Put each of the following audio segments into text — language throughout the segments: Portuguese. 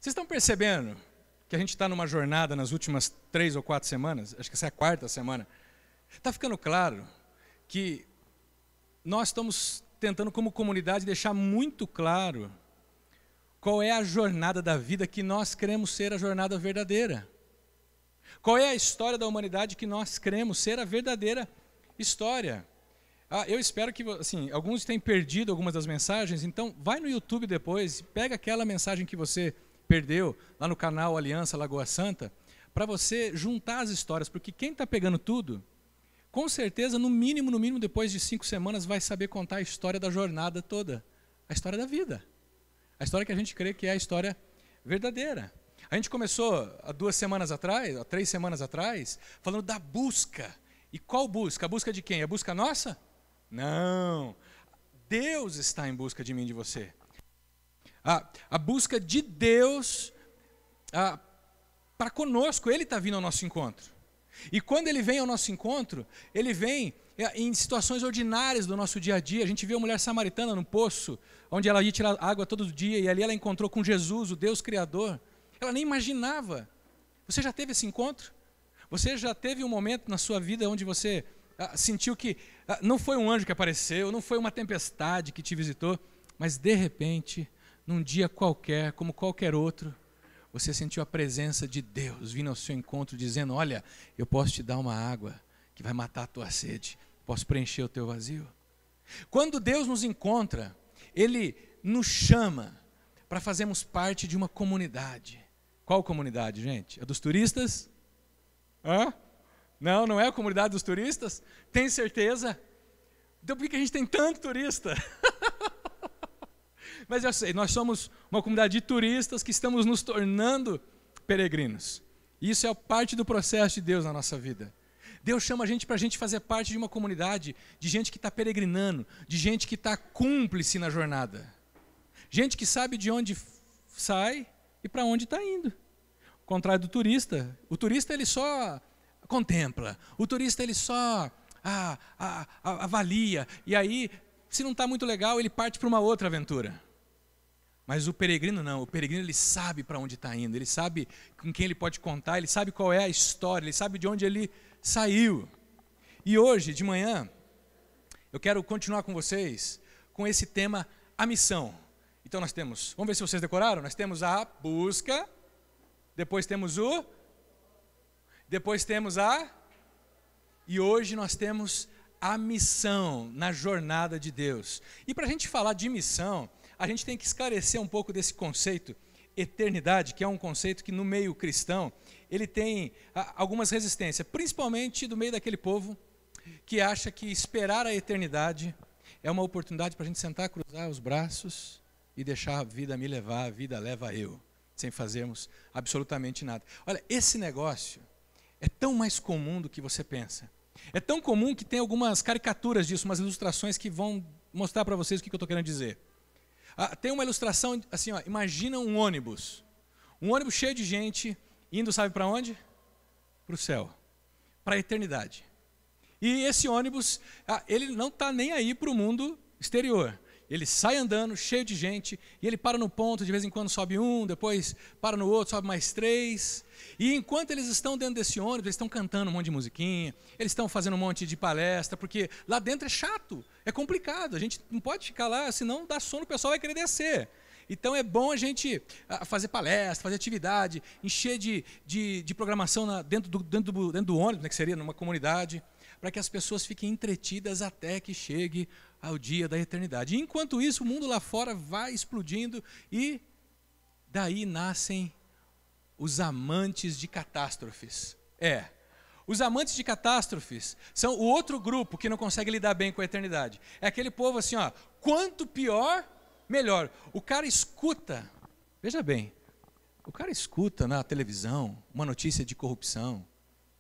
Vocês estão percebendo que a gente está numa jornada nas últimas 3 ou 4 semanas? Acho que essa é a 4ª semana. Está ficando claro que nós estamos tentando, como comunidade, deixar muito claro qual é a jornada da vida que nós queremos ser a jornada verdadeira. Qual é a história da humanidade que nós queremos ser a verdadeira história. Eu espero que, assim, alguns tenham perdido algumas das mensagens, então vai no YouTube depois, pega aquela mensagem que você perdeu lá no canal Aliança Lagoa Santa, para você juntar as histórias, porque quem está pegando tudo, com certeza, no mínimo, depois de 5 semanas, vai saber contar a história da jornada toda, a história da vida, a história que a gente crê que é a história verdadeira. A gente começou há 2 semanas atrás, há 3 semanas atrás, falando da busca. E qual busca? A busca de quem? A busca nossa? Não. Deus está em busca de mim e de você. A busca de Deus para conosco, Ele está vindo ao nosso encontro. E quando Ele vem ao nosso encontro, Ele vem em situações ordinárias do nosso dia a dia. A gente viu a mulher samaritana no poço, onde ela ia tirar água todo dia, e ali ela encontrou com Jesus, o Deus Criador. Ela nem imaginava. Você já teve esse encontro? Você já teve um momento na sua vida onde você sentiu que não foi um anjo que apareceu, não foi uma tempestade que te visitou, mas de repente, num dia qualquer, como qualquer outro, você sentiu a presença de Deus vindo ao seu encontro, dizendo: olha, eu posso te dar uma água que vai matar a tua sede, posso preencher o teu vazio. Quando Deus nos encontra, Ele nos chama para fazermos parte de uma comunidade. Qual comunidade, gente? A dos turistas? Não, não é a comunidade dos turistas? Tem certeza? Então por que a gente tem tanto turista? Mas eu sei, nós somos uma comunidade de turistas que estamos nos tornando peregrinos. Isso é parte do processo de Deus na nossa vida. Deus chama a gente para a gente fazer parte de uma comunidade de gente que está peregrinando, de gente que está cúmplice na jornada. Gente que sabe de onde sai e para onde está indo. Ao contrário do turista. O turista ele só contempla. O turista ele só avalia. E aí, se não está muito legal, ele parte para uma outra aventura. Mas o peregrino não. O peregrino ele sabe para onde está indo. Ele sabe com quem ele pode contar. Ele sabe qual é a história. Ele sabe de onde ele saiu. E hoje, de manhã, eu quero continuar com vocês com esse tema, a missão. Então nós temos, vamos ver se vocês decoraram, nós temos a busca, depois temos e hoje nós temos a missão na jornada de Deus. E para a gente falar de missão, a gente tem que esclarecer um pouco desse conceito, eternidade, que é um conceito que no meio cristão, ele tem algumas resistências, principalmente do meio daquele povo que acha que esperar a eternidade é uma oportunidade para a gente sentar, cruzar os braços e deixar a vida me levar, a vida leva eu, sem fazermos absolutamente nada. Olha, esse negócio é tão mais comum do que você pensa. É tão comum que tem algumas caricaturas disso, umas ilustrações que vão mostrar para vocês o que eu estou querendo dizer. Tem uma ilustração assim, imagina um ônibus cheio de gente, indo sabe para onde? Para o céu, para a eternidade. E esse ônibus, ele não está nem aí para o mundo exterior. Ele sai andando, cheio de gente, e ele para no ponto, de vez em quando sobe um, depois para no outro, sobe mais 3. E enquanto eles estão dentro desse ônibus, eles estão cantando um monte de musiquinha, eles estão fazendo um monte de palestra, porque lá dentro é chato, é complicado, a gente não pode ficar lá, senão dá sono, o pessoal vai querer descer. Então é bom a gente fazer palestra, fazer atividade, encher de programação dentro do ônibus, né, que seria numa comunidade, para que as pessoas fiquem entretidas até que chegue ao dia da eternidade. E enquanto isso, o mundo lá fora vai explodindo e daí nascem os amantes de catástrofes. Os amantes de catástrofes são o outro grupo que não consegue lidar bem com a eternidade. É aquele povo assim, quanto pior, melhor. O cara escuta, veja bem, o cara escuta na televisão uma notícia de corrupção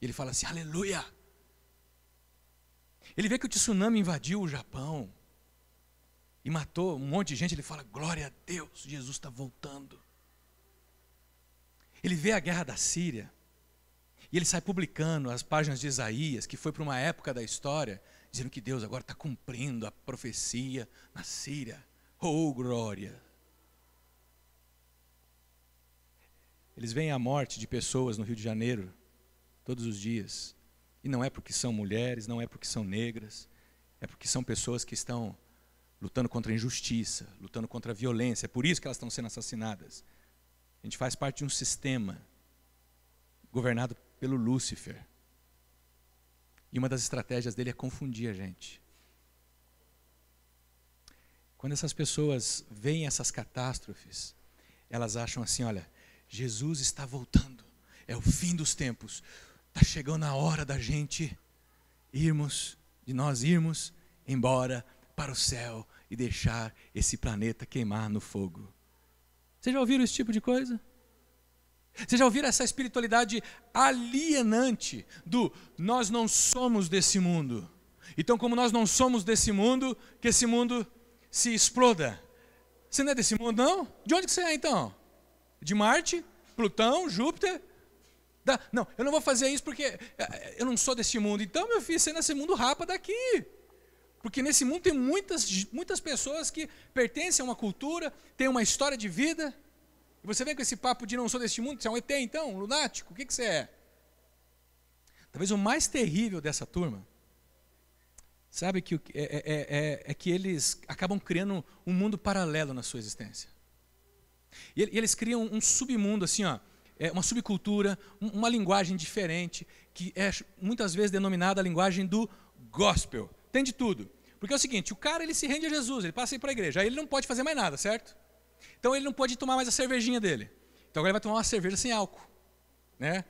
e ele fala assim, aleluia. Ele vê que o tsunami invadiu o Japão e matou um monte de gente, ele fala, glória a Deus, Jesus está voltando. Ele vê a guerra da Síria e ele sai publicando as páginas de Isaías, que foi para uma época da história, dizendo que Deus agora está cumprindo a profecia na Síria. Oh, glória! Eles veem a morte de pessoas no Rio de Janeiro todos os dias. E não é porque são mulheres, não é porque são negras, é porque são pessoas que estão lutando contra a injustiça, lutando contra a violência. É por isso que elas estão sendo assassinadas. A gente faz parte de um sistema governado pelo Lúcifer. E uma das estratégias dele é confundir a gente. Quando essas pessoas veem essas catástrofes, elas acham assim, olha, Jesus está voltando, é o fim dos tempos, está chegando a hora da gente nós irmos embora para o céu e deixar esse planeta queimar no fogo. Vocês já ouviram esse tipo de coisa? Vocês já ouviram essa espiritualidade alienante do nós não somos desse mundo? Então, como nós não somos desse mundo, que esse mundo se exploda. Você não é desse mundo, não? De onde que você é, então? De Marte? Plutão? Júpiter? Não, eu não vou fazer isso porque eu não sou desse mundo. Então, meu filho, você nesse mundo rapa daqui. Porque nesse mundo tem muitas pessoas que pertencem a uma cultura, têm uma história de vida. E você vem com esse papo de não sou desse mundo, você é um ET então, um lunático, o que você é? Talvez o mais terrível dessa turma, sabe, que é que eles acabam criando um mundo paralelo na sua existência. E eles criam um submundo, assim, ó, uma subcultura, uma linguagem diferente, que é muitas vezes denominada a linguagem do gospel. Tem de tudo. Porque é o seguinte, o cara ele se rende a Jesus, ele passa a ir para a igreja, aí ele não pode fazer mais nada, certo? Então ele não pode tomar mais a cervejinha dele. Então agora ele vai tomar uma cerveja sem álcool, né?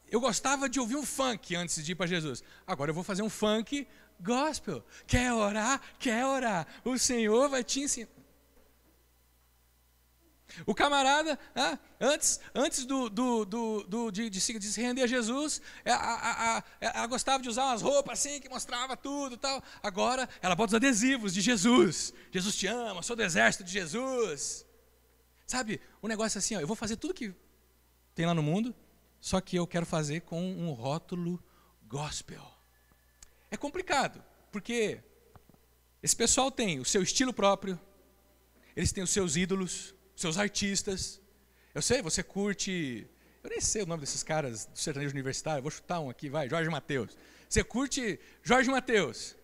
Eu gostava de ouvir um funk antes de ir para Jesus. Agora eu vou fazer um funk gospel. Quer orar? Quer orar. O Senhor vai te ensinar. O camarada, antes de se render a Jesus, ela gostava de usar umas roupas assim, que mostrava tudo e tal. Agora, ela bota os adesivos de Jesus. Jesus te ama, sou do exército de Jesus. Sabe, o negócio é assim, ó, eu vou fazer tudo que tem lá no mundo, só que eu quero fazer com um rótulo gospel. É complicado, porque esse pessoal tem o seu estilo próprio, eles têm os seus ídolos, seus artistas. Eu sei, você curte, eu nem sei o nome desses caras do sertanejo universitário, eu vou chutar um aqui, vai, Jorge Mateus. Você curte Jorge Mateus,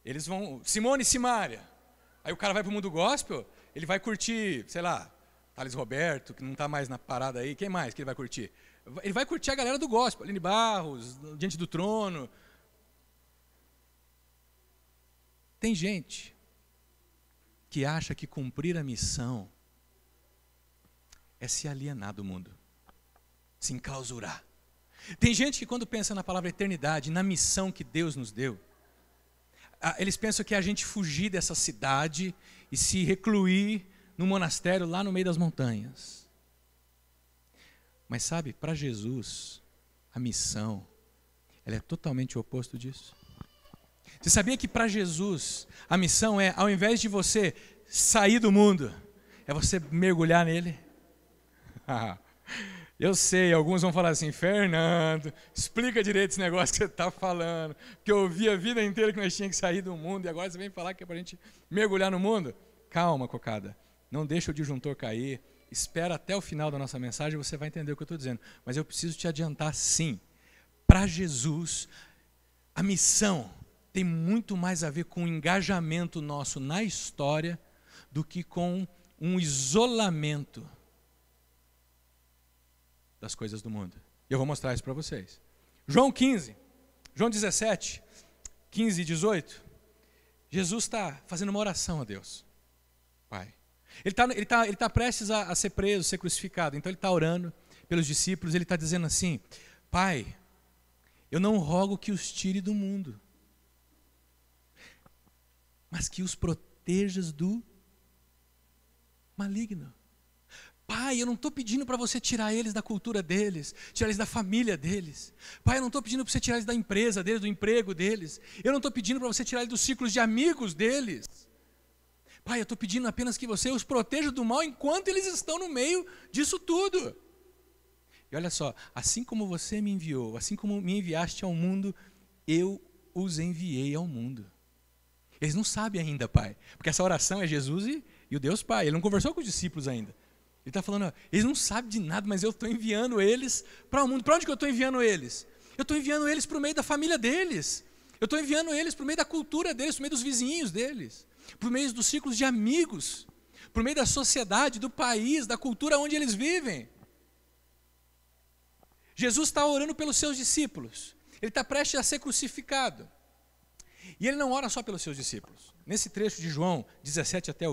eles vão, Simone e Simaria. Aí o cara vai para o mundo gospel, ele vai curtir, sei lá, Thales Roberto, que não está mais na parada aí, quem mais que ele vai curtir? Ele vai curtir a galera do gospel, Aline Barros, Diante do Trono. Tem gente que acha que cumprir a missão é se alienar do mundo, se enclausurar. Tem gente que quando pensa na palavra eternidade, na missão que Deus nos deu, eles pensam que é a gente fugir dessa cidade e se recluir num monastério lá no meio das montanhas. Mas sabe, para Jesus, a missão, ela é totalmente o oposto disso. Você sabia que para Jesus, a missão é, ao invés de você sair do mundo, é você mergulhar nele? Eu sei, alguns vão falar assim, Fernando, explica direito esse negócio que você está falando, porque eu ouvi a vida inteira que nós tínhamos que sair do mundo, e agora você vem falar que é para a gente mergulhar no mundo? Calma, cocada, não deixa o disjuntor cair, espera até o final da nossa mensagem e você vai entender o que eu estou dizendo. Mas eu preciso te adiantar, sim, para Jesus, a missão tem muito mais a ver com o engajamento nosso na história do que com um isolamento das coisas do mundo. E eu vou mostrar isso para vocês. João 15, João 17, 15 e 18, Jesus está fazendo uma oração a Deus, Pai. Ele tá prestes a ser preso, ser crucificado, então ele está orando pelos discípulos, ele está dizendo assim, Pai, eu não rogo que os tire do mundo, mas que os protejas do maligno. Pai, eu não estou pedindo para você tirar eles da cultura deles, tirar eles da família deles. Pai, eu não estou pedindo para você tirar eles da empresa deles, do emprego deles. Eu não estou pedindo para você tirar eles dos círculos de amigos deles. Pai, eu estou pedindo apenas que você os proteja do mal enquanto eles estão no meio disso tudo. E olha só, assim como você me enviou, assim como me enviaste ao mundo, eu os enviei ao mundo. Eles não sabem ainda, Pai, porque essa oração é Jesus e o Deus Pai. Ele não conversou com os discípulos ainda. Ele está falando, eles não sabem de nada, mas eu estou enviando eles para o mundo. Para onde que eu estou enviando eles? Eu estou enviando eles para o meio da família deles. Eu estou enviando eles para o meio da cultura deles, para o meio dos vizinhos deles, para o meio dos círculos de amigos, para o meio da sociedade, do país, da cultura onde eles vivem. Jesus está orando pelos seus discípulos. Ele está prestes a ser crucificado. E ele não ora só pelos seus discípulos. Nesse trecho de João 17 até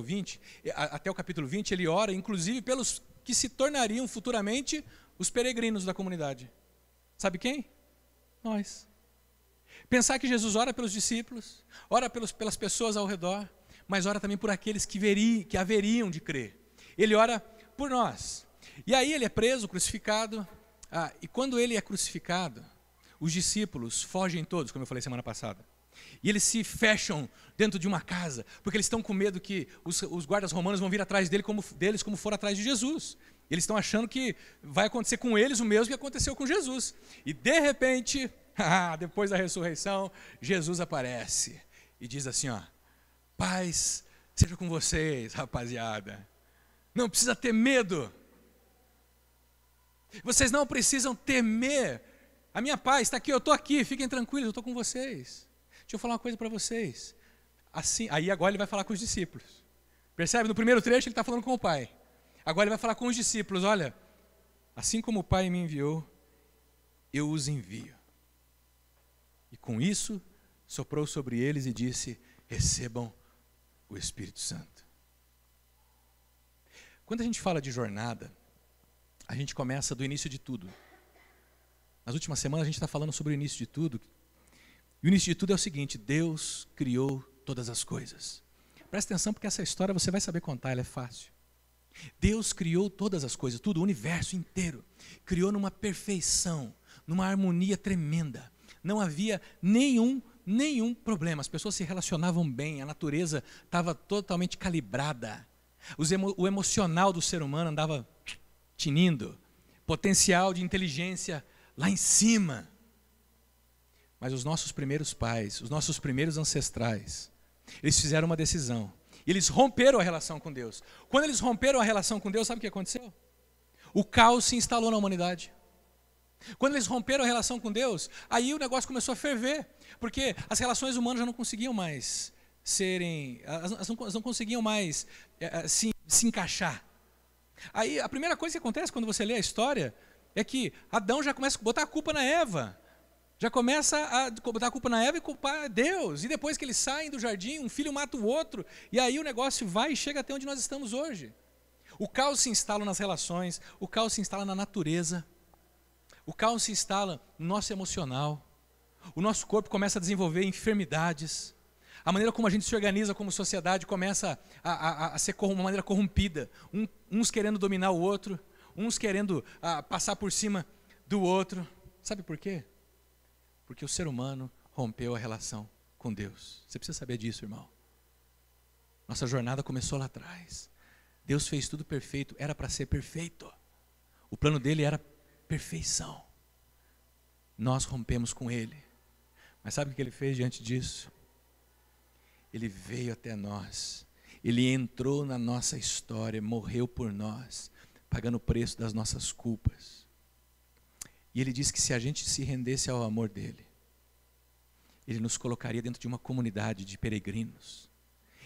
o capítulo 20, ele ora inclusive pelos que se tornariam futuramente os peregrinos da comunidade. Sabe quem? Nós. Pensar que Jesus ora pelos discípulos, ora pelas pessoas ao redor, mas ora também por aqueles que haveriam de crer. Ele ora por nós. E aí ele é preso, crucificado, e quando ele é crucificado, os discípulos fogem todos, como eu falei semana passada. E eles se fecham dentro de uma casa, porque eles estão com medo que os guardas romanos vão vir atrás deles como foram atrás de Jesus. Eles estão achando que vai acontecer com eles o mesmo que aconteceu com Jesus. E de repente, depois da ressurreição, Jesus aparece e diz assim, paz seja com vocês, rapaziada. Não precisa ter medo. Vocês não precisam temer. A minha paz está aqui, eu estou aqui, fiquem tranquilos, eu estou com vocês. Deixa eu falar uma coisa para vocês. Assim, aí agora ele vai falar com os discípulos. Percebe? No primeiro trecho ele está falando com o Pai. Agora ele vai falar com os discípulos. Olha, assim como o Pai me enviou, eu os envio. E com isso, soprou sobre eles e disse, recebam o Espírito Santo. Quando a gente fala de jornada, a gente começa do início de tudo. Nas últimas semanas a gente está falando sobre o início de tudo. E o início de tudo é o seguinte, Deus criou todas as coisas. Presta atenção porque essa história você vai saber contar, ela é fácil. Deus criou todas as coisas, tudo, o universo inteiro. Criou numa perfeição, numa harmonia tremenda. Não havia nenhum problema, as pessoas se relacionavam bem, a natureza estava totalmente calibrada. O emocional do ser humano andava tinindo, potencial de inteligência lá em cima. Mas os nossos primeiros pais, os nossos primeiros ancestrais, eles fizeram uma decisão. Eles romperam a relação com Deus. Quando eles romperam a relação com Deus, sabe o que aconteceu? O caos se instalou na humanidade. Quando eles romperam a relação com Deus, aí o negócio começou a ferver. Porque as relações humanas já não conseguiam mais não conseguiam mais se encaixar. Aí a primeira coisa que acontece quando você lê a história é que Adão já começa a botar a culpa na Eva. Já começa a botar a culpa na Eva e culpar Deus. E depois que eles saem do jardim, um filho mata o outro. E aí o negócio vai e chega até onde nós estamos hoje. O caos se instala nas relações, o caos se instala na natureza. O caos se instala no nosso emocional. O nosso corpo começa a desenvolver enfermidades. A maneira como a gente se organiza como sociedade começa a ser uma maneira corrompida. Uns querendo dominar o outro, uns querendo passar por cima do outro. Sabe por quê? Porque o ser humano rompeu a relação com Deus. Você precisa saber disso, irmão. Nossa jornada começou lá atrás. Deus fez tudo perfeito, era para ser perfeito. O plano dele era perfeição. Nós rompemos com ele. Mas sabe o que ele fez diante disso? Ele veio até nós. Ele entrou na nossa história, morreu por nós, pagando o preço das nossas culpas. E ele disse que se a gente se rendesse ao amor dele, ele nos colocaria dentro de uma comunidade de peregrinos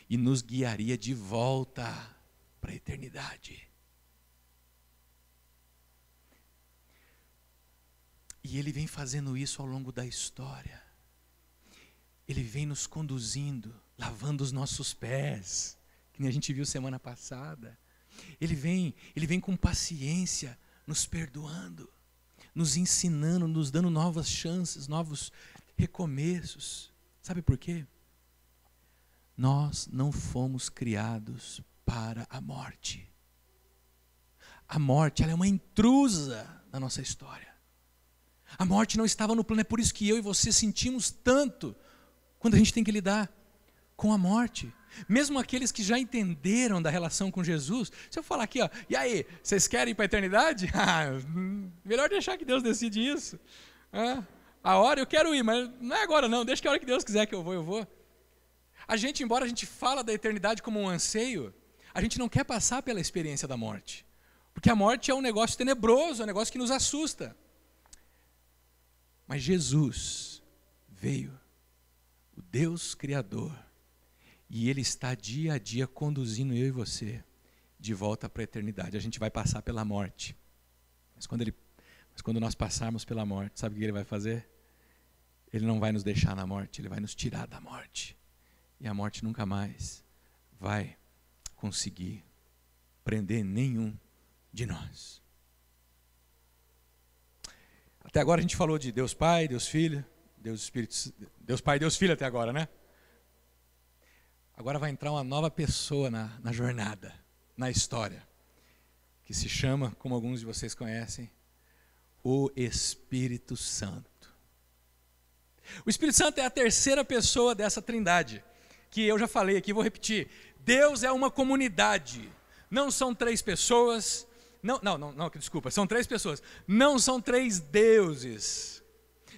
e nos guiaria de volta para a eternidade. E ele vem fazendo isso ao longo da história. Ele vem nos conduzindo, lavando os nossos pés, que nem a gente viu semana passada. Ele vem com paciência, nos perdoando, nos ensinando, nos dando novas chances, novos recomeços. Sabe por quê? Nós não fomos criados para a morte. A morte, ela é uma intrusa na nossa história. A morte não estava no plano, é por isso que eu e você sentimos tanto quando a gente tem que lidar com a morte. Mesmo aqueles que já entenderam da relação com Jesus, se eu falar aqui, e aí, vocês querem ir para a eternidade? Melhor deixar que Deus decide isso. A hora eu quero ir, mas não é agora não, deixa que a hora que Deus quiser que eu vou. A gente, embora a gente fala da eternidade como um anseio, a gente não quer passar pela experiência da morte. Porque a morte é um negócio tenebroso, é um negócio que nos assusta. Mas Jesus veio, o Deus Criador, e Ele está dia a dia conduzindo eu e você de volta para a eternidade. A gente vai passar pela morte. Mas quando nós passarmos pela morte, sabe o que Ele vai fazer? Ele não vai nos deixar na morte, Ele vai nos tirar da morte. E a morte nunca mais vai conseguir prender nenhum de nós. Até agora a gente falou de Deus Pai, Deus Filho, Deus Espírito, Deus Pai e Deus Filho até agora, né? Agora vai entrar uma nova pessoa na jornada, na história, que se chama, como alguns de vocês conhecem, o Espírito Santo. O Espírito Santo é a terceira pessoa dessa trindade, que eu já falei aqui, vou repetir. Deus é uma comunidade, não são três pessoas, desculpa, são três pessoas, não são três deuses.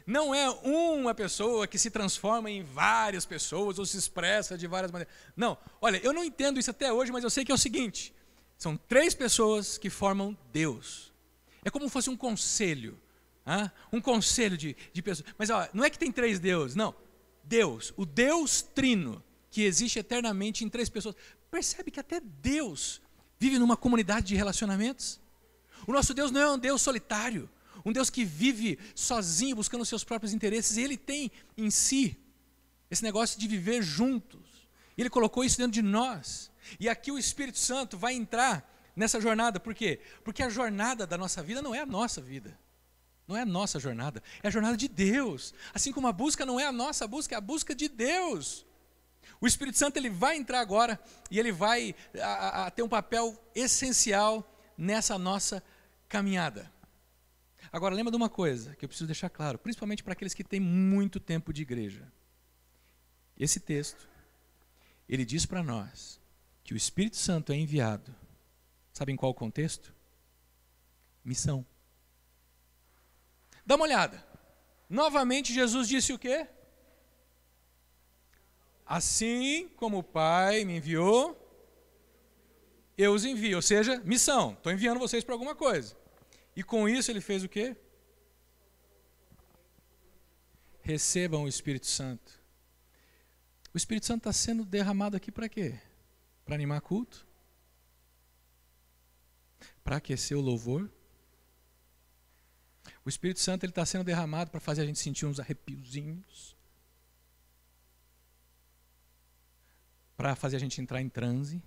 Não é uma pessoa que se transforma em várias pessoas ou se expressa de várias maneiras. Não, olha, eu não entendo isso até hoje, mas eu sei que é o seguinte, são três pessoas que formam Deus. É como se fosse um conselho, um conselho de pessoas. Mas ó, não é que tem três deuses, não. Deus, o Deus trino, que existe eternamente em três pessoas. Percebe que até Deus vive numa comunidade de relacionamentos? O nosso Deus não é um Deus solitário, um Deus que vive sozinho, buscando os seus próprios interesses. Ele tem em si esse negócio de viver juntos. E Ele colocou isso dentro de nós. E aqui o Espírito Santo vai entrar nessa jornada. Por quê? Porque a jornada da nossa vida não é a nossa vida. Não é a nossa jornada, é a jornada de Deus. Assim como a busca não é a nossa busca, é a busca de Deus. O Espírito Santo ele vai entrar agora e ele vai ter um papel essencial nessa nossa caminhada. Agora, lembra de uma coisa que eu preciso deixar claro, principalmente para aqueles que têm muito tempo de igreja. Esse texto, ele diz para nós que o Espírito Santo é enviado, sabe em qual contexto? Missão. Dá uma olhada. Novamente Jesus disse o quê? Assim como o Pai me enviou, eu os envio. Ou seja, missão. Estou enviando vocês para alguma coisa. E com isso ele fez o quê? Recebam o Espírito Santo. O Espírito Santo está sendo derramado aqui para quê? Para animar culto? Para aquecer o louvor? O Espírito Santo está sendo derramado para fazer a gente sentir uns arrepiozinhos? Para fazer a gente entrar em transe?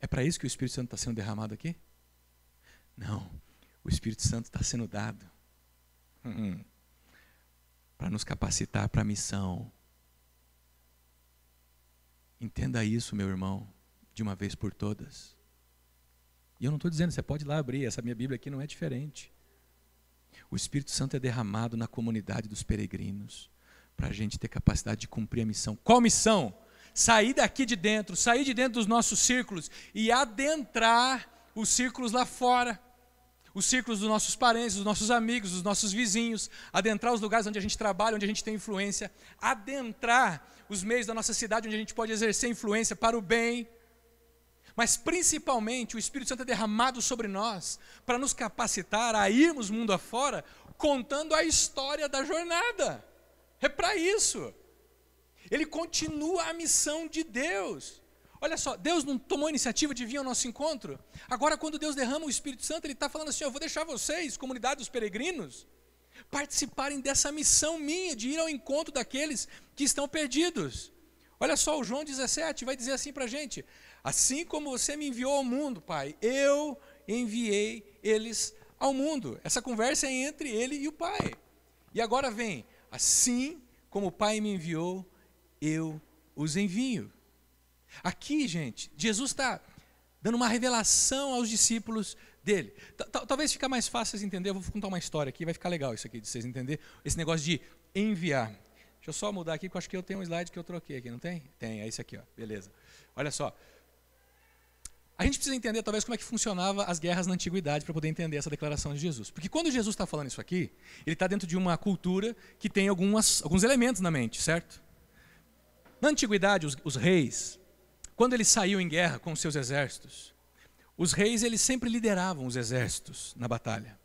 É para isso que o Espírito Santo está sendo derramado aqui? Não, o Espírito Santo está sendo dado para nos capacitar para a missão. Entenda isso, meu irmão, de uma vez por todas. E eu não estou dizendo, você pode ir lá abrir, essa minha Bíblia aqui não é diferente. O Espírito Santo é derramado na comunidade dos peregrinos, para a gente ter capacidade de cumprir a missão. Qual missão? Sair daqui de dentro, sair de dentro dos nossos círculos e adentrar os círculos lá fora. Os círculos dos nossos parentes, dos nossos amigos, dos nossos vizinhos, adentrar os lugares onde a gente trabalha, onde a gente tem influência, adentrar os meios da nossa cidade onde a gente pode exercer influência para o bem. Mas principalmente o Espírito Santo é derramado sobre nós para nos capacitar a irmos mundo afora contando a história da jornada. É para isso. Ele continua a missão de Deus. Olha só, Deus não tomou a iniciativa de vir ao nosso encontro? Agora, quando Deus derrama o Espírito Santo, Ele está falando assim, eu vou deixar vocês, comunidade dos peregrinos, participarem dessa missão minha, de ir ao encontro daqueles que estão perdidos. Olha só, o João 17 vai dizer assim para a gente, assim como você me enviou ao mundo, Pai, eu enviei eles ao mundo. Essa conversa é entre Ele e o Pai. E agora vem, assim como o Pai me enviou, eu os envio. Aqui, gente, Jesus está dando uma revelação aos discípulos dele. Talvez fique mais fácil vocês entenderem, eu vou contar uma história aqui, vai ficar legal isso aqui, de vocês entenderem, esse negócio de enviar. Deixa eu só mudar aqui, porque eu acho que eu tenho um slide que eu troquei aqui, não tem? Tem, é esse aqui, ó, beleza. Olha só, a gente precisa entender talvez como é que funcionava as guerras na antiguidade para poder entender essa declaração de Jesus. Porque quando Jesus está falando isso aqui, ele está dentro de uma cultura que tem alguns elementos na mente, certo? Na antiguidade, os reis, quando eles saíam em guerra com os seus exércitos, Os reis, eles sempre lideravam os exércitos na batalha.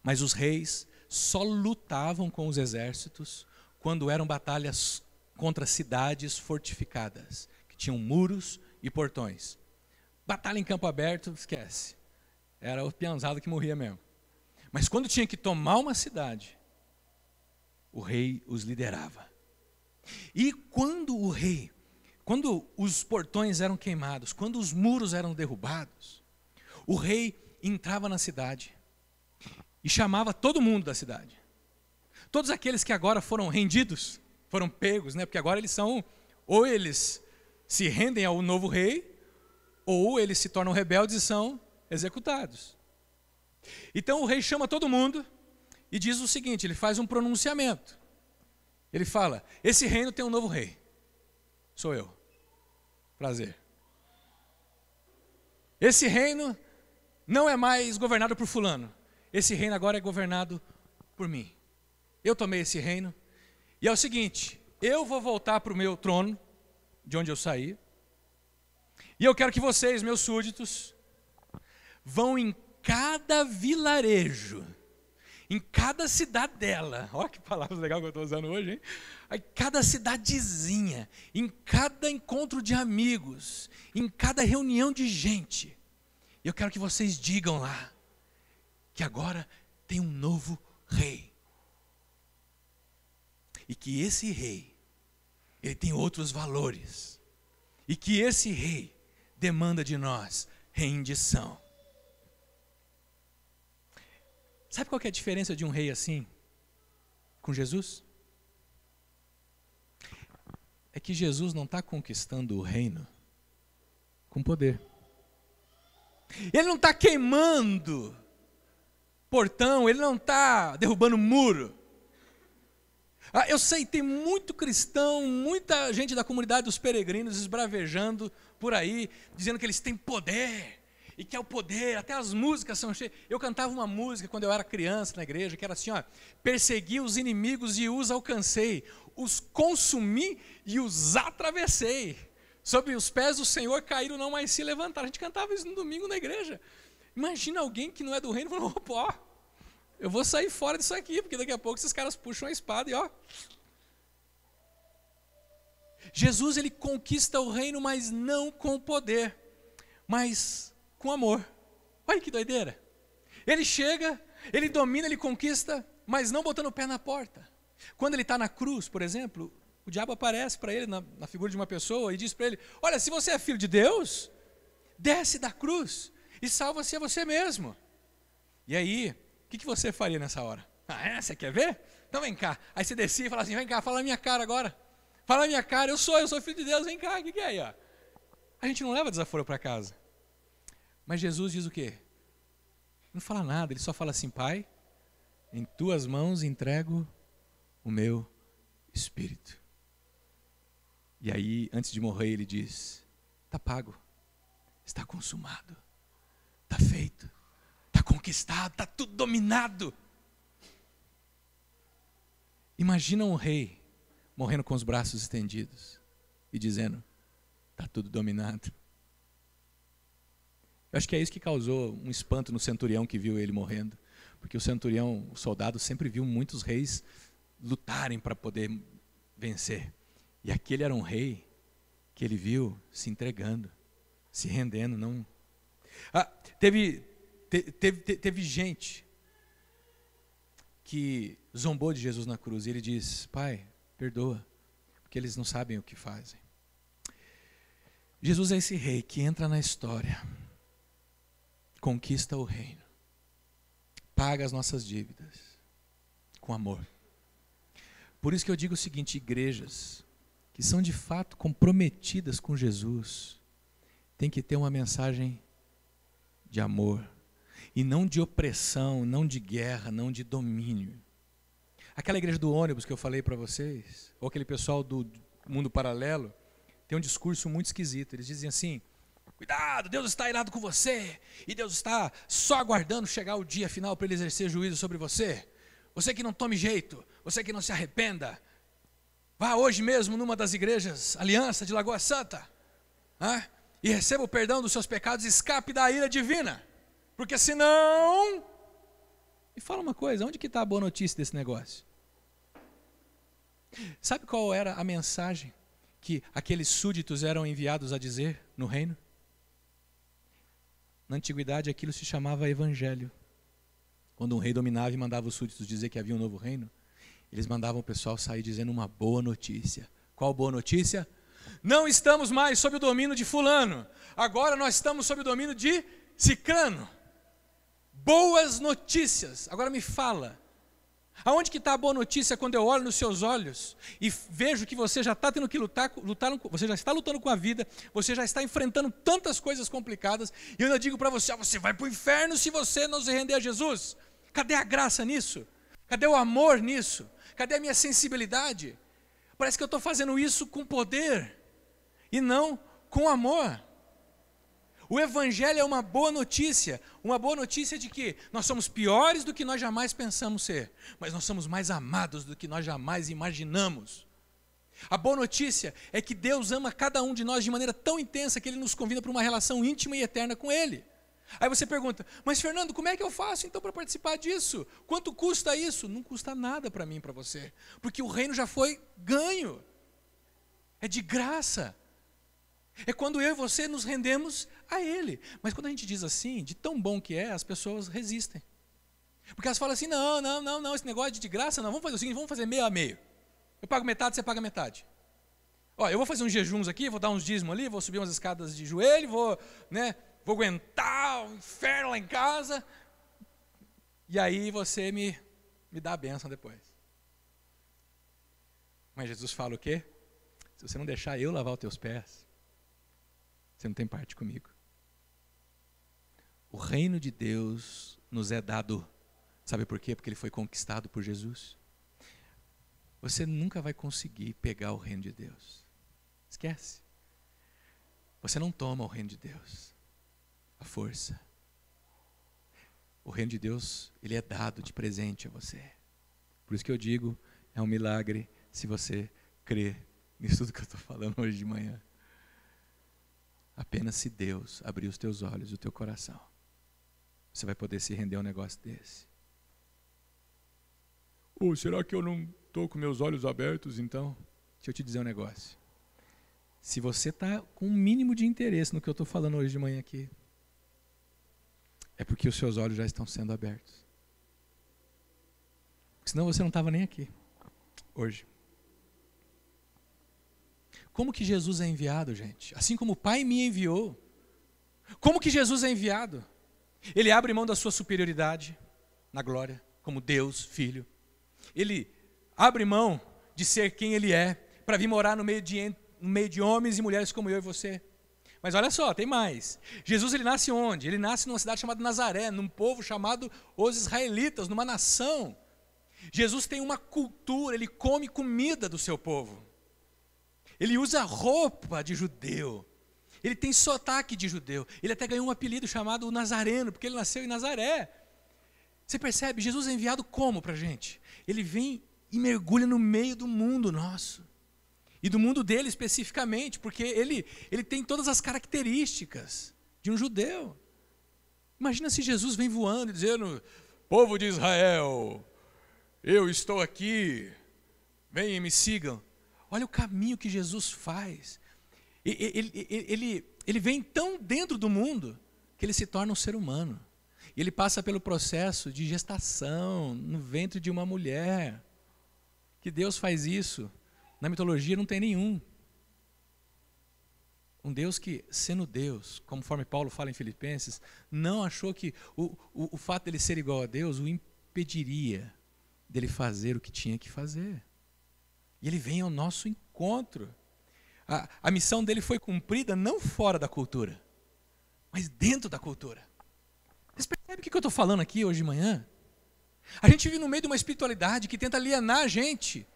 Mas os reis só lutavam com os exércitos quando eram batalhas contra cidades fortificadas, que tinham muros e portões. Batalha em campo aberto, esquece. Era o peãozado que morria mesmo. Mas quando tinha que tomar uma cidade, o rei os liderava. E quando os portões eram queimados, quando os muros eram derrubados, o rei entrava na cidade e chamava todo mundo da cidade. Todos aqueles que agora foram rendidos, foram pegos, né? Porque agora eles são, ou eles se rendem ao novo rei, ou eles se tornam rebeldes e são executados. Então o rei chama todo mundo e diz o seguinte, ele faz um pronunciamento. Ele fala, esse reino tem um novo rei, sou eu, prazer. Esse reino não é mais governado por fulano, esse reino agora é governado por mim. Eu tomei esse reino, e é o seguinte, eu vou voltar para o meu trono, de onde eu saí, e eu quero que vocês, meus súditos, vão em cada vilarejo, em cada cidadela, olha que palavra legal que eu estou usando hoje, hein? Em cada cidadezinha, em cada encontro de amigos, em cada reunião de gente, eu quero que vocês digam lá, que agora tem um novo rei. E que esse rei, ele tem outros valores. E que esse rei demanda de nós rendição. Sabe qual que é a diferença de um rei assim com Jesus? É que Jesus não está conquistando o reino com poder. Ele não está queimando portão, ele não está derrubando muro. Eu sei, tem muito cristão, muita gente da comunidade dos peregrinos esbravejando por aí, dizendo que eles têm poder, e que é o poder, até as músicas são cheias. Eu cantava uma música quando eu era criança na igreja, que era assim, ó, persegui os inimigos e os alcancei, os consumi e os atravessei, sob os pés do Senhor caíram, não mais se levantaram. A gente cantava isso no domingo na igreja. Imagina alguém que não é do reino falando, opa, eu vou sair fora disso aqui, porque daqui a pouco esses caras puxam a espada e ó. Jesus, ele conquista o reino, mas não com poder, mas com amor. Olha que doideira. Ele chega, ele domina, ele conquista, mas não botando o pé na porta. Quando ele está na cruz, por exemplo, o diabo aparece para ele na figura de uma pessoa e diz para ele, olha, se você é filho de Deus, desce da cruz e salva-se a você mesmo. E aí, o que você faria nessa hora? Você quer ver? Então vem cá. Aí você descia e fala assim, vem cá, fala na minha cara agora. Fala na minha cara, eu sou filho de Deus, vem cá, o que é aí? Ó? A gente não leva desaforo para casa. Mas Jesus diz o quê? Não fala nada, ele só fala assim, Pai, em tuas mãos entrego o meu espírito. E aí, antes de morrer, ele diz, está pago, está consumado, está feito. Está conquistado, está tudo dominado. Imagina um rei morrendo com os braços estendidos e dizendo, está tudo dominado. Eu acho que é isso que causou um espanto no centurião que viu ele morrendo. Porque o centurião, o soldado, sempre viu muitos reis lutarem para poder vencer. E aquele era um rei que ele viu se entregando, se rendendo. Não. Teve gente que zombou de Jesus na cruz e ele diz, Pai, perdoa, porque eles não sabem o que fazem. Jesus é esse rei que entra na história, conquista o reino, paga as nossas dívidas com amor. Por isso que eu digo o seguinte, igrejas que são de fato comprometidas com Jesus, tem que ter uma mensagem de amor, e não de opressão, não de guerra, não de domínio. Aquela igreja do ônibus que eu falei para vocês, ou aquele pessoal do mundo paralelo, tem um discurso muito esquisito. Eles dizem assim, cuidado, Deus está irado com você, e Deus está só aguardando chegar o dia final para ele exercer juízo sobre você. Você que não tome jeito, você que não se arrependa, vá hoje mesmo numa das igrejas Aliança de Lagoa Santa, e receba o perdão dos seus pecados, escape da ira divina, porque senão... E fala uma coisa, onde que está a boa notícia desse negócio? Sabe qual era a mensagem que aqueles súditos eram enviados a dizer no reino? Na antiguidade aquilo se chamava evangelho. Quando um rei dominava e mandava os súditos dizer que havia um novo reino, eles mandavam o pessoal sair dizendo uma boa notícia. Qual boa notícia? Não estamos mais sob o domínio de fulano, agora nós estamos sob o domínio de cicrano. Boas notícias. Agora me fala, aonde que está a boa notícia quando eu olho nos seus olhos e vejo que você já está tendo que lutar, você já está lutando com a vida, você já está enfrentando tantas coisas complicadas, e eu ainda digo para você, você vai para o inferno se você não se render a Jesus. Cadê a graça nisso? Cadê o amor nisso? Cadê a minha sensibilidade? Parece que eu estou fazendo isso com poder e não com amor. O evangelho é uma boa notícia de que nós somos piores do que nós jamais pensamos ser, mas nós somos mais amados do que nós jamais imaginamos. A boa notícia é que Deus ama cada um de nós de maneira tão intensa que Ele nos convida para uma relação íntima e eterna com Ele. Aí você pergunta, mas Fernando, como é que eu faço então para participar disso? Quanto custa isso? Não custa nada para mim e para você, porque o reino já foi ganho, é de graça. É quando eu e você nos rendemos a Ele. Mas quando a gente diz assim, de tão bom que é, as pessoas resistem. Porque elas falam assim, não, esse negócio de graça não, vamos fazer o seguinte, vamos fazer meio a meio. Eu pago metade, você paga metade. Ó, eu vou fazer uns jejuns aqui, vou dar uns dízimos ali, vou subir umas escadas de joelho, vou aguentar o inferno lá em casa, e aí você me dá a bênção depois. Mas Jesus fala o quê? Se você não deixar eu lavar os teus pés, você não tem parte comigo. O reino de Deus nos é dado, sabe por quê? Porque ele foi conquistado por Jesus. Você nunca vai conseguir pegar o reino de Deus. Esquece. Você não toma o reino de Deus. A força. O reino de Deus, ele é dado de presente a você. Por isso que eu digo, é um milagre se você crê nisso tudo que eu estou falando hoje de manhã. Apenas se Deus abrir os teus olhos e o teu coração, você vai poder se render a um negócio desse. Será que eu não estou com meus olhos abertos então? Deixa eu te dizer um negócio. Se você está com um mínimo de interesse no que eu estou falando hoje de manhã aqui, é porque os seus olhos já estão sendo abertos. Porque senão você não estava nem aqui hoje. Como que Jesus é enviado, gente? Assim como o Pai me enviou. Como que Jesus é enviado? Ele abre mão da sua superioridade na glória, como Deus, Filho. Ele abre mão de ser quem Ele é, para vir morar no meio de homens e mulheres como eu e você. Mas olha só, tem mais. Jesus, ele nasce onde? Ele nasce numa cidade chamada Nazaré, num povo chamado os israelitas, numa nação. Jesus tem uma cultura, ele come comida do seu povo. Ele usa roupa de judeu. Ele tem sotaque de judeu. Ele até ganhou um apelido chamado Nazareno, porque ele nasceu em Nazaré. Você percebe? Jesus é enviado como para a gente? Ele vem e mergulha no meio do mundo nosso. E do mundo dele especificamente, porque ele tem todas as características de um judeu. Imagina se Jesus vem voando e dizendo, povo de Israel, eu estou aqui, venham e me sigam. Olha o caminho que Jesus faz. Ele vem tão dentro do mundo que ele se torna um ser humano. Ele passa pelo processo de gestação no ventre de uma mulher. Que Deus faz isso? Na mitologia não tem nenhum. Um Deus que, sendo Deus, conforme Paulo fala em Filipenses, não achou que o fato dele ser igual a Deus o impediria dele fazer o que tinha que fazer. E ele vem ao nosso encontro. A missão dele foi cumprida não fora da cultura, mas dentro da cultura. Vocês percebem o que eu estou falando aqui hoje de manhã? A gente vive no meio de uma espiritualidade que tenta alienar a gente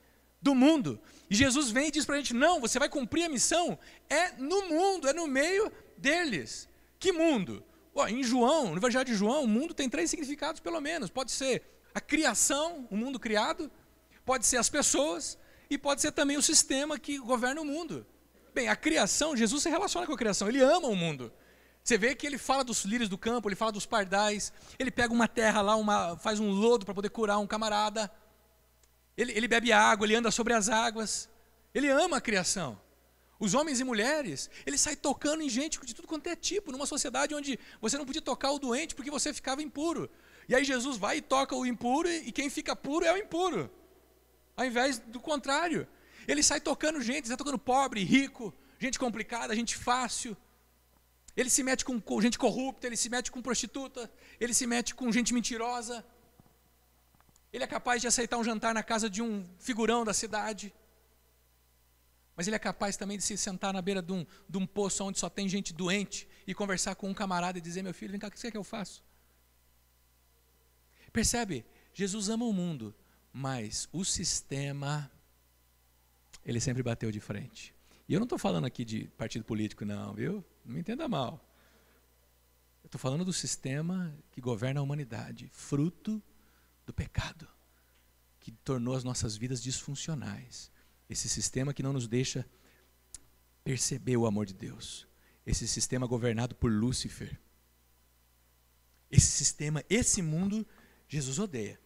do mundo. E Jesus vem e diz para a gente, não, você vai cumprir a missão, é no mundo, é no meio deles. Que mundo? Em João, no Evangelho de João, o mundo tem 3 significados pelo menos. Pode ser a criação, o mundo criado, pode ser as pessoas, e pode ser também o sistema que governa o mundo. Bem, a criação, Jesus se relaciona com a criação, ele ama o mundo. Você vê que ele fala dos lírios do campo, ele fala dos pardais, ele pega uma terra lá, faz um lodo para poder curar um camarada, ele bebe água, ele anda sobre as águas, ele ama a criação. Os homens e mulheres, ele sai tocando em gente de tudo quanto é tipo, numa sociedade onde você não podia tocar o doente porque você ficava impuro. E aí Jesus vai e toca o impuro, e quem fica puro é o impuro, ao invés do contrário. Ele sai tocando gente, ele sai tocando pobre, rico, gente complicada, gente fácil. Ele se mete com gente corrupta, ele se mete com prostituta, ele se mete com gente mentirosa. Ele é capaz de aceitar um jantar na casa de um figurão da cidade. Mas ele é capaz também de se sentar na beira de um poço onde só tem gente doente e conversar com um camarada e dizer: meu filho, vem cá, o que você quer que eu faça? Percebe? Jesus ama o mundo, mas o sistema, ele sempre bateu de frente. E eu não estou falando aqui de partido político não, viu? Não me entenda mal. Eu estou falando do sistema que governa a humanidade, fruto do pecado, que tornou as nossas vidas disfuncionais. Esse sistema que não nos deixa perceber o amor de Deus. Esse sistema governado por Lúcifer. Esse sistema, esse mundo, Jesus odeia.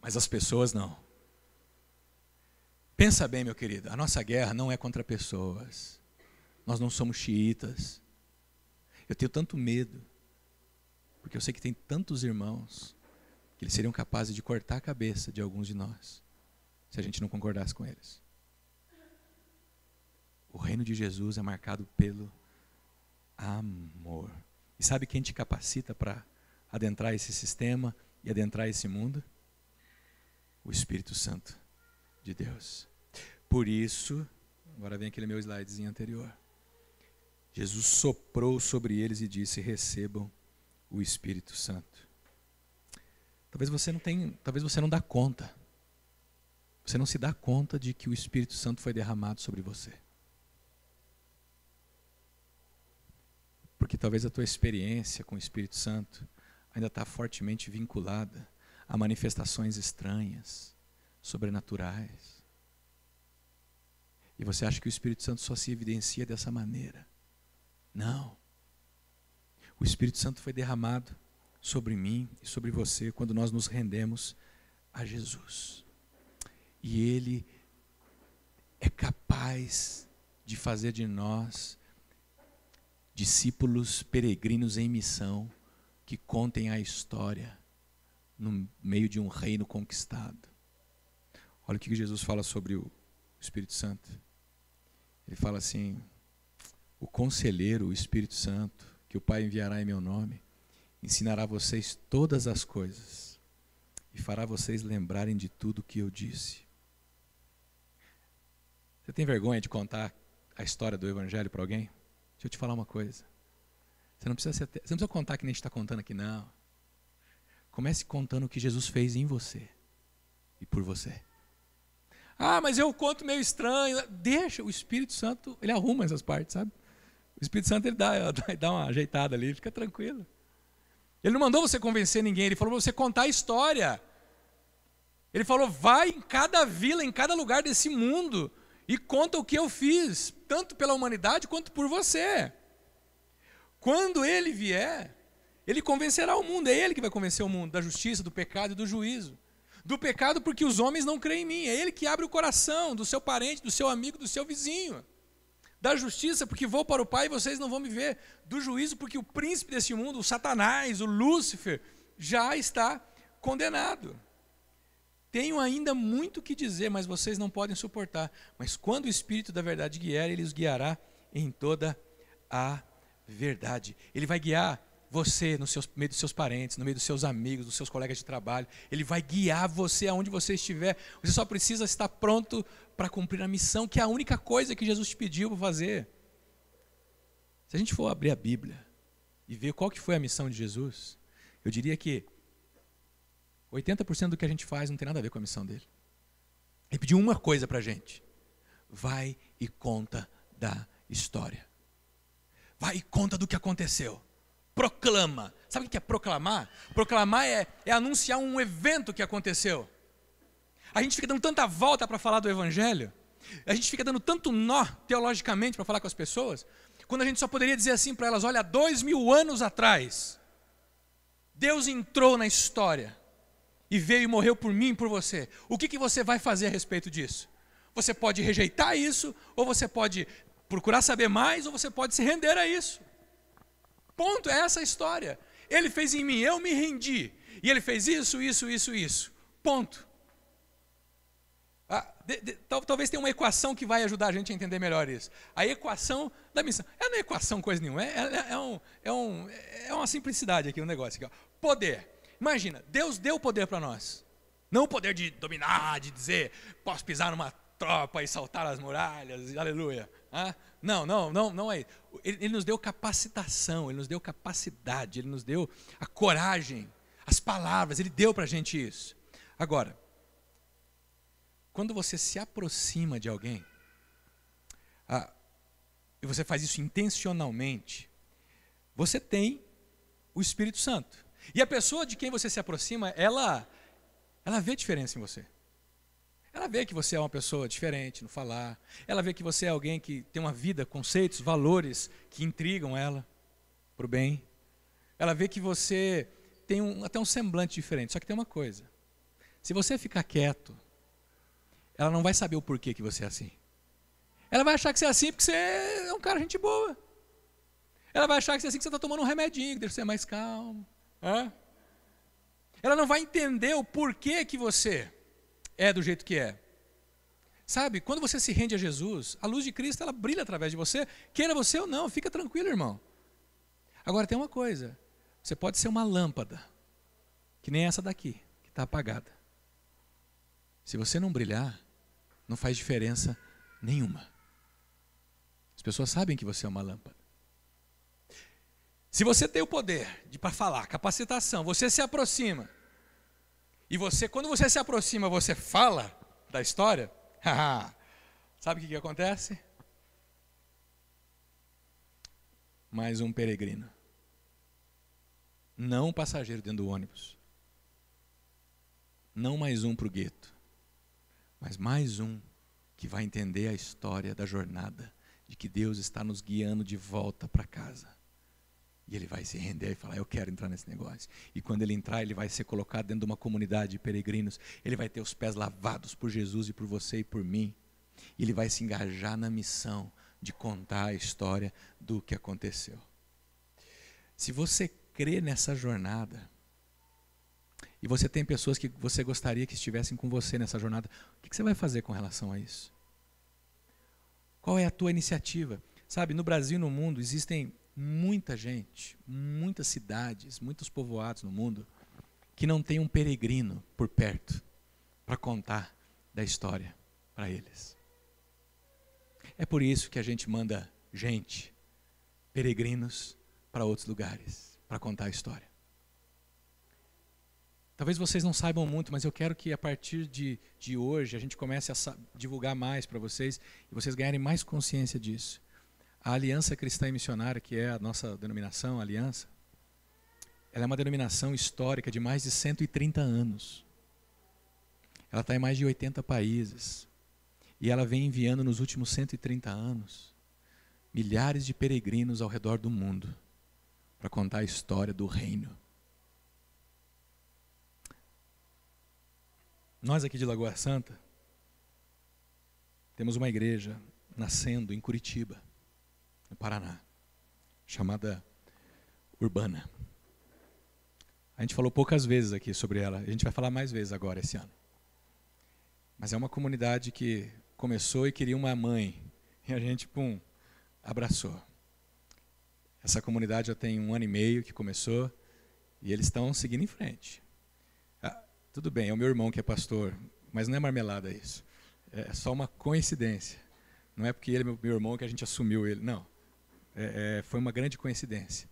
Mas as pessoas não. Pensa bem, meu querido, a nossa guerra não é contra pessoas. Nós não somos xiitas. Eu tenho tanto medo, porque eu sei que tem tantos irmãos que eles seriam capazes de cortar a cabeça de alguns de nós, se a gente não concordasse com eles. O reino de Jesus é marcado pelo amor. E sabe quem te capacita para adentrar esse sistema e adentrar esse mundo? O Espírito Santo de Deus. Por isso, agora vem aquele meu slidezinho anterior. Jesus soprou sobre eles e disse: recebam o Espírito Santo. Talvez você não dá conta. Você não se dá conta de que o Espírito Santo foi derramado sobre você. Porque talvez a tua experiência com o Espírito Santo ainda está fortemente vinculada a manifestações estranhas, sobrenaturais. E você acha que o Espírito Santo só se evidencia dessa maneira. Não. O Espírito Santo foi derramado sobre mim e sobre você quando nós nos rendemos a Jesus. E Ele é capaz de fazer de nós discípulos peregrinos em missão que contem a história no meio de um reino conquistado. Olha o que Jesus fala sobre o Espírito Santo. Ele fala assim: o conselheiro, o Espírito Santo, que o Pai enviará em meu nome, ensinará a vocês todas as coisas e fará vocês lembrarem de tudo que eu disse. Você tem vergonha de contar a história do Evangelho para alguém? Deixa eu te falar uma coisa. Você não precisa contar que nem a gente está contando aqui, não. Comece contando o que Jesus fez em você e por você. Ah, mas eu conto meio estranho. Deixa, o Espírito Santo, ele arruma essas partes, sabe? O Espírito Santo, ele dá uma ajeitada ali, fica tranquilo. Ele não mandou você convencer ninguém, ele falou para você contar a história. Ele falou: vai em cada vila, em cada lugar desse mundo e conta o que eu fiz, tanto pela humanidade quanto por você. Quando ele vier, ele convencerá o mundo. É ele que vai convencer o mundo da justiça, do pecado e do juízo. Do pecado porque os homens não creem em mim. É ele que abre o coração do seu parente, do seu amigo, do seu vizinho. Da justiça porque vou para o Pai e vocês não vão me ver. Do juízo porque o príncipe desse mundo, o Satanás, o Lúcifer, já está condenado. Tenho ainda muito que dizer, mas vocês não podem suportar. Mas quando o Espírito da verdade vier, ele os guiará em toda a verdade. Ele vai guiar você no meio dos seus parentes, no meio dos seus amigos, dos seus colegas de trabalho. Ele vai guiar você aonde você estiver. Você só precisa estar pronto para cumprir a missão, que é a única coisa que Jesus te pediu para fazer. Se a gente for abrir a Bíblia e ver qual que foi a missão de Jesus, eu diria que 80% do que a gente faz não tem nada a ver com a missão dele. Ele pediu uma coisa para a gente: vai e conta da história. Vai e conta do que aconteceu. Proclama. Sabe o que é proclamar? Proclamar é anunciar um evento que aconteceu. A gente fica dando tanta volta para falar do Evangelho. A gente fica dando tanto nó teologicamente para falar com as pessoas, quando a gente só poderia dizer assim para elas: olha, 2000 anos atrás, Deus entrou na história e veio e morreu por mim e por você. O que você vai fazer a respeito disso? Você pode rejeitar isso, ou você pode procurar saber mais, ou você pode se render a isso. Ponto, é essa a história. Ele fez em mim, eu me rendi. E ele fez isso, isso, isso, isso. Ponto. Talvez tenha uma equação que vai ajudar a gente a entender melhor isso. A equação da missão. Não é equação coisa nenhuma, é uma simplicidade aqui, um negócio aqui. Ó. Poder. Imagina, Deus deu poder para nós. Não o poder de dominar, de dizer, posso pisar numa tropa e saltar as muralhas, aleluia. Não é. Ele nos deu capacitação, Ele nos deu capacidade, Ele nos deu a coragem, as palavras, Ele deu para a gente isso. Agora, quando você se aproxima de alguém, e você faz isso intencionalmente, você tem o Espírito Santo. E a pessoa de quem você se aproxima, ela vê a diferença em você. Ela vê que você é uma pessoa diferente no falar. Ela vê que você é alguém que tem uma vida, conceitos, valores que intrigam ela para o bem. Ela vê que você tem até um semblante diferente. Só que tem uma coisa. Se você ficar quieto, ela não vai saber o porquê que você é assim. Ela vai achar que você é assim porque você é um cara gente boa. Ela vai achar que você é assim porque você está tomando um remedinho, que deixa você mais calmo. Ela não vai entender o porquê que você é do jeito que é. Sabe, quando você se rende a Jesus, a luz de Cristo ela brilha através de você, queira você ou não, fica tranquilo, irmão. Agora tem uma coisa, você pode ser uma lâmpada, que nem essa daqui, que está apagada. Se você não brilhar, não faz diferença nenhuma. As pessoas sabem que você é uma lâmpada. Se você tem o poder para falar, capacitação, você se aproxima, e quando você se aproxima, você fala da história, sabe o que acontece? Mais um peregrino. Não um passageiro dentro do ônibus. Não mais um para o gueto. Mas mais um que vai entender a história da jornada, de que Deus está nos guiando de volta para casa. E ele vai se render e falar, eu quero entrar nesse negócio. E quando ele entrar, ele vai ser colocado dentro de uma comunidade de peregrinos. Ele vai ter os pés lavados por Jesus e por você e por mim. E ele vai se engajar na missão de contar a história do que aconteceu. Se você crê nessa jornada, e você tem pessoas que você gostaria que estivessem com você nessa jornada, o que você vai fazer com relação a isso? Qual é a tua iniciativa? Sabe, no Brasil e no mundo existem muita gente, muitas cidades, muitos povoados no mundo que não tem um peregrino por perto para contar da história para eles. É por isso que a gente manda gente, peregrinos, para outros lugares para contar a história. Talvez vocês não saibam muito, mas eu quero que a partir de hoje a gente comece a divulgar mais para vocês e vocês ganharem mais consciência disso. A Aliança Cristã e Missionária, que é a nossa denominação, a Aliança, ela é uma denominação histórica de mais de 130 anos. Ela está em mais de 80 países. E ela vem enviando nos últimos 130 anos milhares de peregrinos ao redor do mundo para contar a história do reino. Nós aqui de Lagoa Santa temos uma igreja nascendo em Curitiba, no Paraná, chamada Urbana. A gente falou poucas vezes aqui sobre ela, a gente vai falar mais vezes agora esse ano. Mas é uma comunidade que começou e queria uma mãe, e a gente, abraçou. Essa comunidade já tem 1 ano e meio que começou, e eles estão seguindo em frente. Tudo bem, é o meu irmão que é pastor, mas não é marmelada isso. É só uma coincidência. Não é porque ele é meu irmão que a gente assumiu ele, não. Foi uma grande coincidência.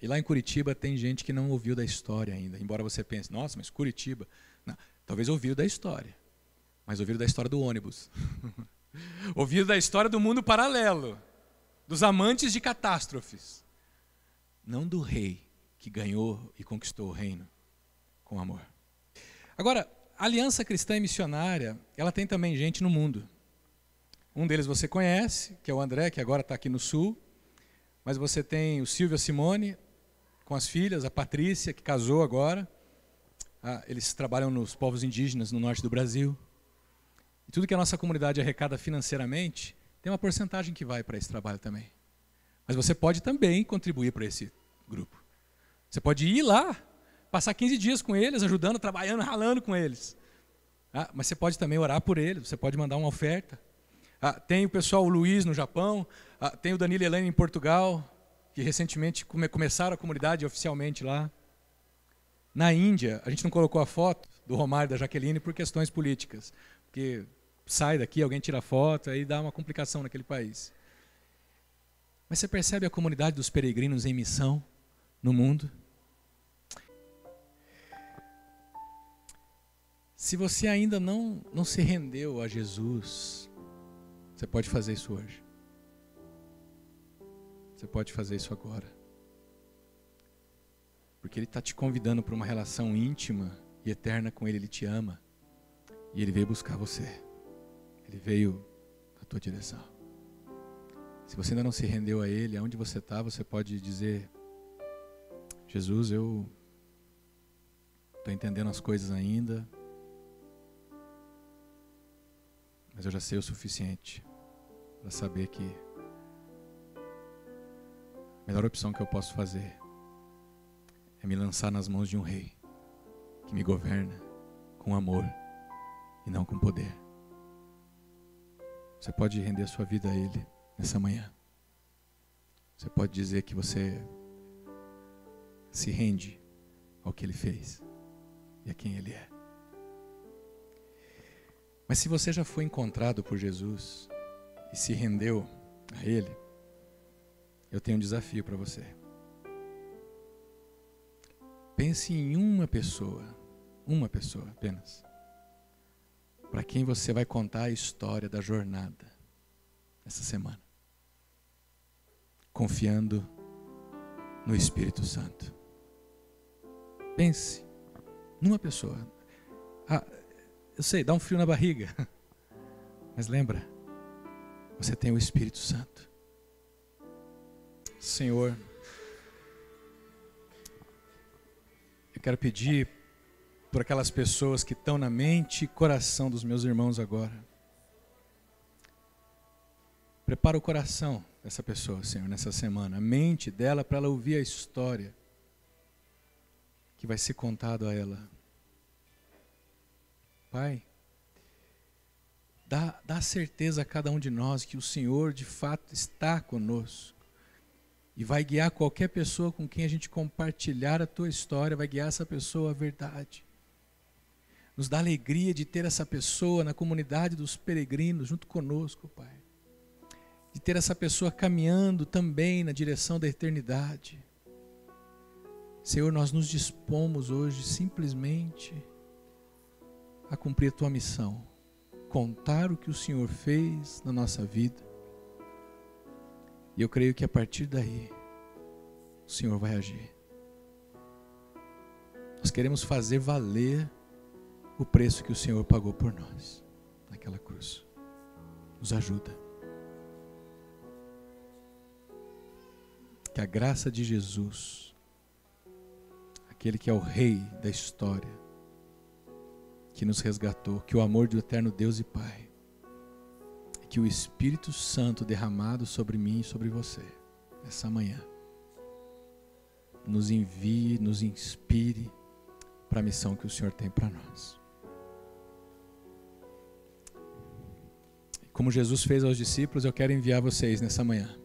E lá em Curitiba tem gente que não ouviu da história ainda, embora você pense, nossa, mas Curitiba... Não, talvez ouviu da história, mas ouviram da história do ônibus. Ouviram da história do mundo paralelo, dos amantes de catástrofes. Não do rei que ganhou e conquistou o reino com amor. Agora, A Aliança Cristã e Missionária, ela tem também gente no mundo. Um deles você conhece, que é o André, que agora está aqui no Sul. Mas você tem o Silvio e a Simone, com as filhas, a Patrícia, que casou agora. Eles trabalham nos povos indígenas no norte do Brasil. E tudo que a nossa comunidade arrecada financeiramente, tem uma porcentagem que vai para esse trabalho também. Mas você pode também contribuir para esse grupo. Você pode ir lá, passar 15 dias com eles, ajudando, trabalhando, ralando com eles. Mas você pode também orar por eles, você pode mandar uma oferta. Tem o pessoal, o Luiz no Japão, tem o Danilo e Helene em Portugal, que recentemente começaram a comunidade oficialmente lá. Na Índia, a gente não colocou a foto do Romário e da Jaqueline por questões políticas, porque sai daqui, alguém tira a foto, aí dá uma complicação naquele país. Mas você percebe a comunidade dos peregrinos em missão no mundo? Se você ainda não se rendeu a Jesus, você pode fazer isso hoje. Você pode fazer isso agora. Porque Ele está te convidando para uma relação íntima e eterna com Ele. Ele te ama. E Ele veio buscar você. Ele veio na tua direção. Se você ainda não se rendeu a Ele, aonde você está, você pode dizer: Jesus, eu estou entendendo as coisas ainda, mas eu já sei o suficiente para saber que a melhor opção que eu posso fazer é me lançar nas mãos de um rei que me governa com amor e não com poder. Você pode render a sua vida a Ele nessa manhã. Você pode dizer que você se rende ao que Ele fez e a quem Ele é. Mas se você já foi encontrado por Jesus e se rendeu a Ele, eu tenho um desafio para você. Pense em uma pessoa apenas, para quem você vai contar a história da jornada essa semana, confiando no Espírito Santo. Pense numa pessoa. Eu sei, dá um frio na barriga, mas lembra, você tem o Espírito Santo. Senhor, eu quero pedir por aquelas pessoas que estão na mente e coração dos meus irmãos agora. Prepara o coração dessa pessoa, Senhor, nessa semana, a mente dela, para ela ouvir a história que vai ser contado a ela. Pai, dá certeza a cada um de nós que o Senhor de fato está conosco e vai guiar qualquer pessoa com quem a gente compartilhar a Tua história, vai guiar essa pessoa à verdade. Nos dá alegria de ter essa pessoa na comunidade dos peregrinos junto conosco, Pai. De ter essa pessoa caminhando também na direção da eternidade. Senhor, nós nos dispomos hoje simplesmente a cumprir a Tua missão, contar o que o Senhor fez na nossa vida. E eu creio que a partir daí, o Senhor vai agir. Nós queremos fazer valer o preço que o Senhor pagou por nós, naquela cruz. Nos ajuda. Que a graça de Jesus, aquele que é o Rei da história, que nos resgatou, que o amor do eterno Deus e Pai, e que o Espírito Santo derramado sobre mim e sobre você, nessa manhã, nos envie, nos inspire para a missão que o Senhor tem para nós. E como Jesus fez aos discípulos, eu quero enviar vocês nessa manhã.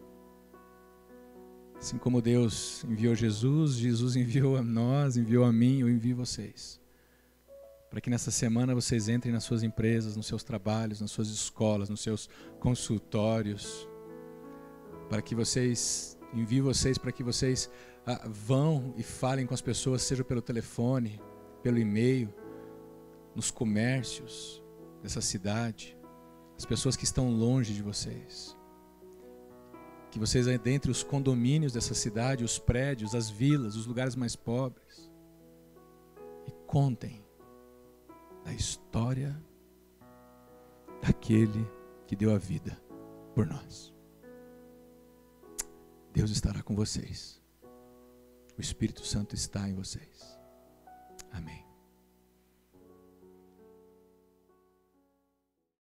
Assim como Deus enviou Jesus, Jesus enviou a nós, enviou a mim, eu envio vocês. Para que nessa semana vocês entrem nas suas empresas, nos seus trabalhos, nas suas escolas, nos seus consultórios. Para que vocês, envie vocês para que vocês vão e falem com as pessoas, seja pelo telefone, pelo e-mail, nos comércios dessa cidade, as pessoas que estão longe de vocês. Que vocês dentre os condomínios dessa cidade, os prédios, as vilas, os lugares mais pobres, e contem da história daquele que deu a vida por nós. Deus estará com vocês. O Espírito Santo está em vocês. Amém.